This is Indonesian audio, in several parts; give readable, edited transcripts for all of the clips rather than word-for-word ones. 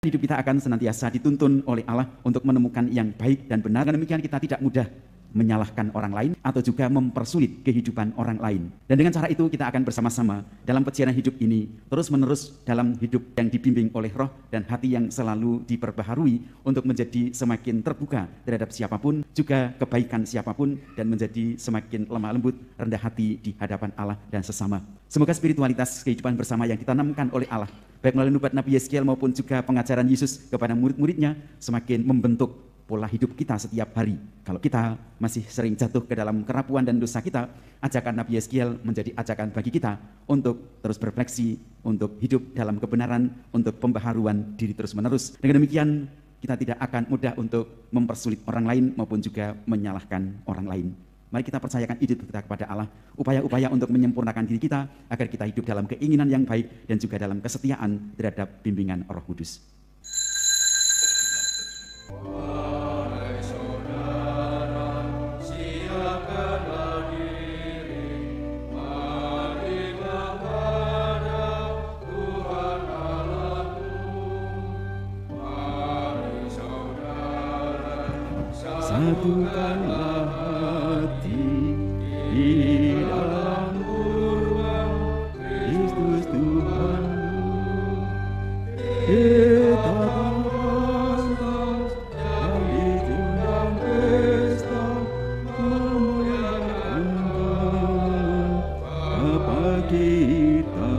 hidup kita akan senantiasa dituntun oleh Allah untuk menemukan yang baik dan benar. Dengan demikian kita tidak mudah menyalahkan orang lain atau juga mempersulit kehidupan orang lain. Dan dengan cara itu kita akan bersama-sama dalam perjalanan hidup ini terus-menerus dalam hidup yang dibimbing oleh roh dan hati yang selalu diperbaharui untuk menjadi semakin terbuka terhadap siapapun, juga kebaikan siapapun, dan menjadi semakin lemah lembut, rendah hati di hadapan Allah dan sesama. Semoga spiritualitas kehidupan bersama yang ditanamkan oleh Allah, baik melalui nubuat Nabi Yeskiel maupun juga pengajaran Yesus kepada murid-muridnya, semakin membentuk pola hidup kita setiap hari. Kalau kita masih sering jatuh ke dalam kerapuan dan dosa kita, ajakan Nabi Yeskiel menjadi ajakan bagi kita untuk terus berefleksi, untuk hidup dalam kebenaran, untuk pembaharuan diri terus-menerus. Dengan demikian, kita tidak akan mudah untuk mempersulit orang lain maupun juga menyalahkan orang lain. Mari kita percayakan hidup kita kepada Allah, upaya-upaya untuk menyempurnakan diri kita agar kita hidup dalam keinginan yang baik dan juga dalam kesetiaan terhadap bimbingan Roh Kudus. Satukanlah hati di dalam ruang Kristus Tuhanmu. Kita pantas yang diundang pesta memuliakan Bapa kita.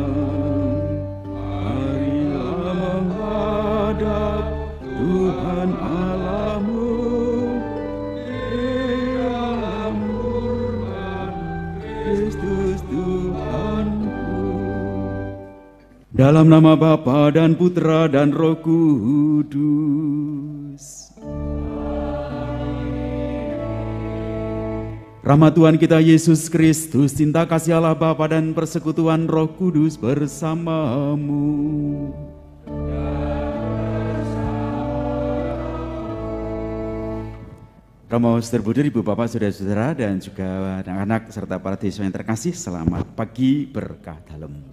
Marilah menghadap Tuhan Allahmu. Kristus Tuhanku. Dalam nama Bapa dan Putra dan Roh Kudus. Rahmat Tuhan kita Yesus Kristus, cinta kasih Allah Bapa dan persekutuan Roh Kudus bersamamu. Romo terbudur, Ibu Bapak, Saudara-saudara, dan juga anak-anak serta para siswa yang terkasih, selamat pagi berkah dalam.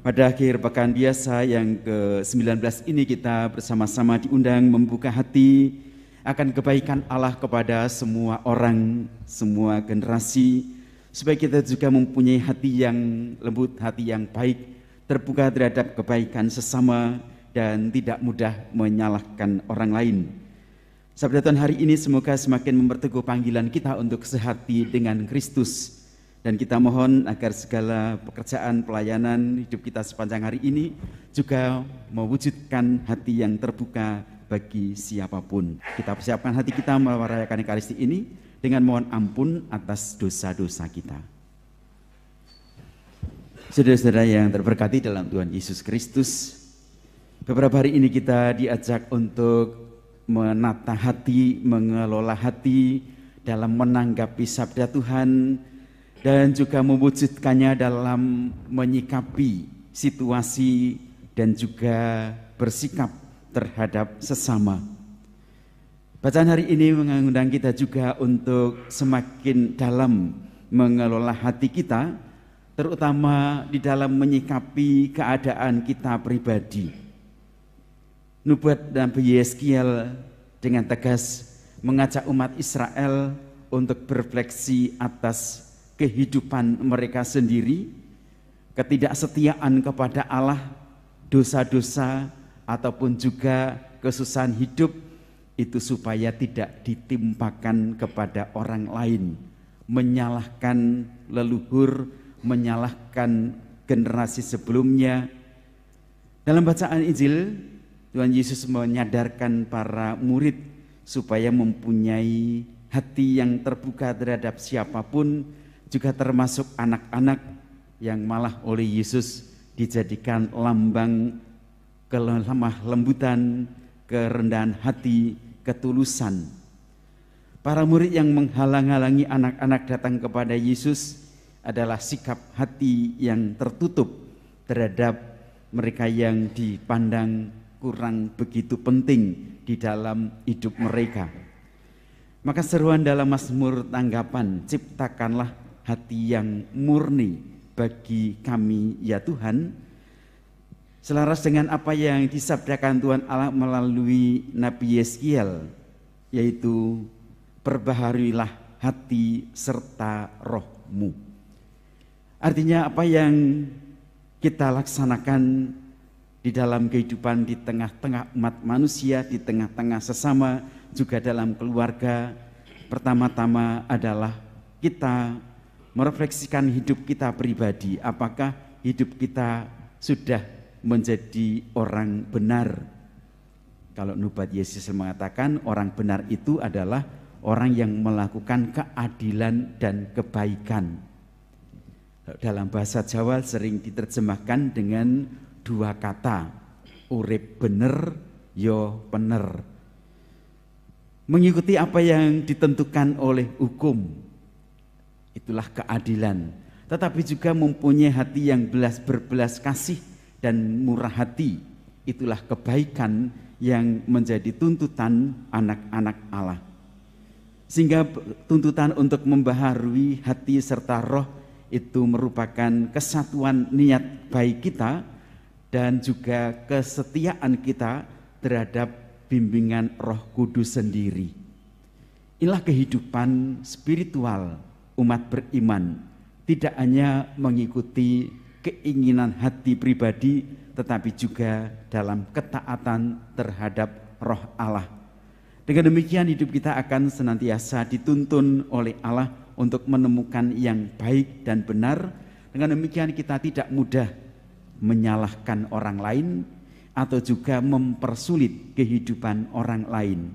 Pada akhir pekan biasa yang ke-19 ini kita bersama-sama diundang membuka hati akan kebaikan Allah kepada semua orang, semua generasi, supaya kita juga mempunyai hati yang lembut, hati yang baik, terbuka terhadap kebaikan sesama, dan tidak mudah menyalahkan orang lain. Sabda Tuhan hari ini semoga semakin memperteguh panggilan kita untuk sehati dengan Kristus. Dan kita mohon agar segala pekerjaan, pelayanan hidup kita sepanjang hari ini juga mewujudkan hati yang terbuka bagi siapapun. Kita persiapkan hati kita merayakan Ekaristi ini dengan mohon ampun atas dosa-dosa kita. Saudara-saudara yang terberkati dalam Tuhan Yesus Kristus, beberapa hari ini kita diajak untuk menata hati, mengelola hati dalam menanggapi sabda Tuhan dan juga mewujudkannya dalam menyikapi situasi dan juga bersikap terhadap sesama. Bacaan hari ini mengundang kita juga untuk semakin dalam mengelola hati kita, terutama di dalam menyikapi keadaan kita pribadi. Nubuat Nabi Yeskiel dengan tegas mengajak umat Israel untuk berefleksi atas kehidupan mereka sendiri, ketidaksetiaan kepada Allah, dosa-dosa ataupun juga kesusahan hidup itu supaya tidak ditimpakan kepada orang lain, menyalahkan leluhur, menyalahkan generasi sebelumnya. Dalam bacaan Injil, Tuhan Yesus menyadarkan para murid supaya mempunyai hati yang terbuka terhadap siapapun, juga termasuk anak-anak yang malah oleh Yesus dijadikan lambang kelemah lembutan, kerendahan hati, ketulusan. Para murid yang menghalang-halangi anak-anak datang kepada Yesus adalah sikap hati yang tertutup terhadap mereka yang dipandang kurang begitu penting di dalam hidup mereka. Maka seruan dalam Mazmur tanggapan, ciptakanlah hati yang murni bagi kami ya Tuhan, Selaras dengan apa yang disabdakan Tuhan Allah melalui Nabi Yeskiel, yaitu perbaharuilah hati serta rohmu. Artinya apa yang kita laksanakan di dalam kehidupan di tengah-tengah umat manusia, di tengah-tengah sesama, juga dalam keluarga, pertama-tama adalah kita merefleksikan hidup kita pribadi. Apakah hidup kita sudah menjadi orang benar? Kalau nubuat Yesus mengatakan orang benar itu adalah orang yang melakukan keadilan dan kebaikan. Dalam bahasa Jawa sering diterjemahkan dengan dua kata, urip bener, yo bener. Mengikuti apa yang ditentukan oleh hukum, itulah keadilan. Tetapi juga mempunyai hati yang berbelas kasih dan murah hati, itulah kebaikan yang menjadi tuntutan anak-anak Allah. Sehingga tuntutan untuk membaharui hati serta roh itu merupakan kesatuan niat baik kita dan juga kesetiaan kita terhadap bimbingan Roh Kudus sendiri. Inilah kehidupan spiritual umat beriman, tidak hanya mengikuti keinginan hati pribadi, tetapi juga dalam ketaatan terhadap Roh Allah. Dengan demikian hidup kita akan senantiasa dituntun oleh Allah untuk menemukan yang baik dan benar. Dengan demikian kita tidak mudah menyalahkan orang lain atau juga mempersulit kehidupan orang lain.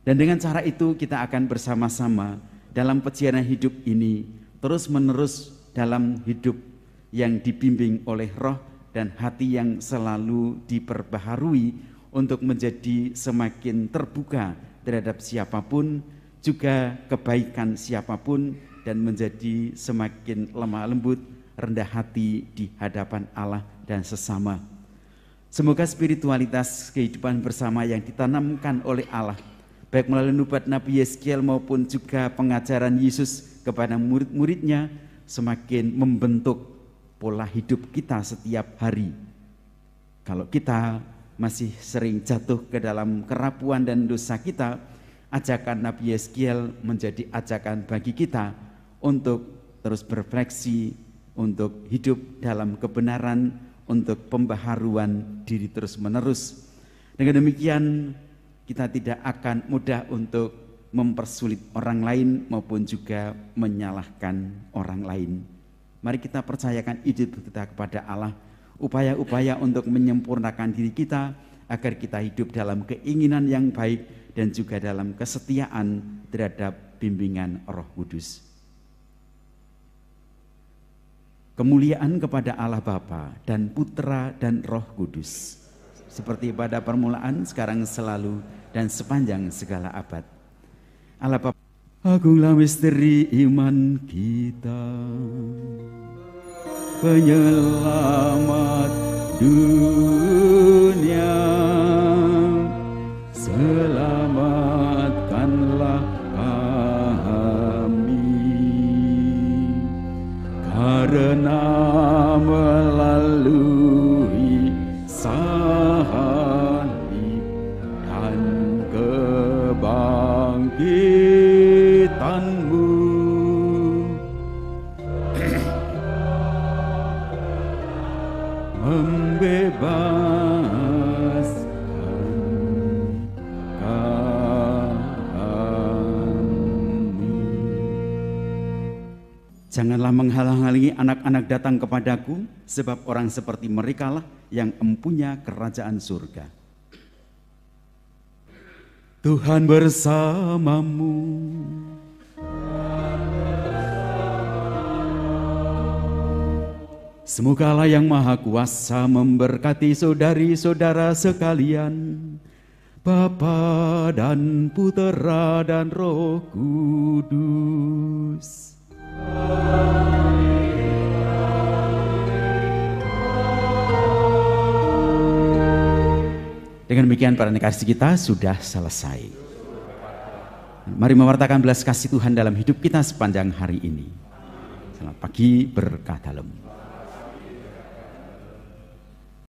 Dan dengan cara itu kita akan bersama-sama dalam perjalanan hidup ini terus menerus dalam hidup yang dibimbing oleh roh dan hati yang selalu diperbaharui untuk menjadi semakin terbuka terhadap siapapun, juga kebaikan siapapun, dan menjadi semakin lemah lembut, rendah hati di hadapan Allah dan sesama. Semoga spiritualitas kehidupan bersama yang ditanamkan oleh Allah, baik melalui nubuat Nabi Yeskiel maupun juga pengajaran Yesus kepada murid-muridnya, semakin membentuk pola hidup kita setiap hari. Kalau kita masih sering jatuh ke dalam kerapuan dan dosa kita, ajakan Nabi Yeskiel menjadi ajakan bagi kita untuk terus berefleksi, untuk hidup dalam kebenaran, untuk pembaharuan diri terus menerus. Dengan demikian kita tidak akan mudah untuk mempersulit orang lain maupun juga menyalahkan orang lain. Mari kita percayakan hidup kita kepada Allah, upaya-upaya untuk menyempurnakan diri kita agar kita hidup dalam keinginan yang baik dan juga dalam kesetiaan terhadap bimbingan Roh Kudus. Kemuliaan kepada Allah Bapa dan Putra dan Roh Kudus, seperti pada permulaan, sekarang, selalu, dan sepanjang segala abad. Allah Bapa, agunglah misteri iman kita, penyelamat dunia, selamatkanlah kami, karena melalui salib dan kebangkitan-Mu membebaskan kami. Janganlah menghalang-halangi anak-anak datang kepadaku, sebab orang seperti merekalah yang empunya kerajaan surga. Tuhan bersamamu. Semoga Allah yang Maha Kuasa memberkati saudari-saudara sekalian, Bapa dan Putera dan Roh Kudus. Dengan demikian para kasih kita sudah selesai. Mari mewartakan belas kasih Tuhan dalam hidup kita sepanjang hari ini. Selamat pagi, berkah dalam.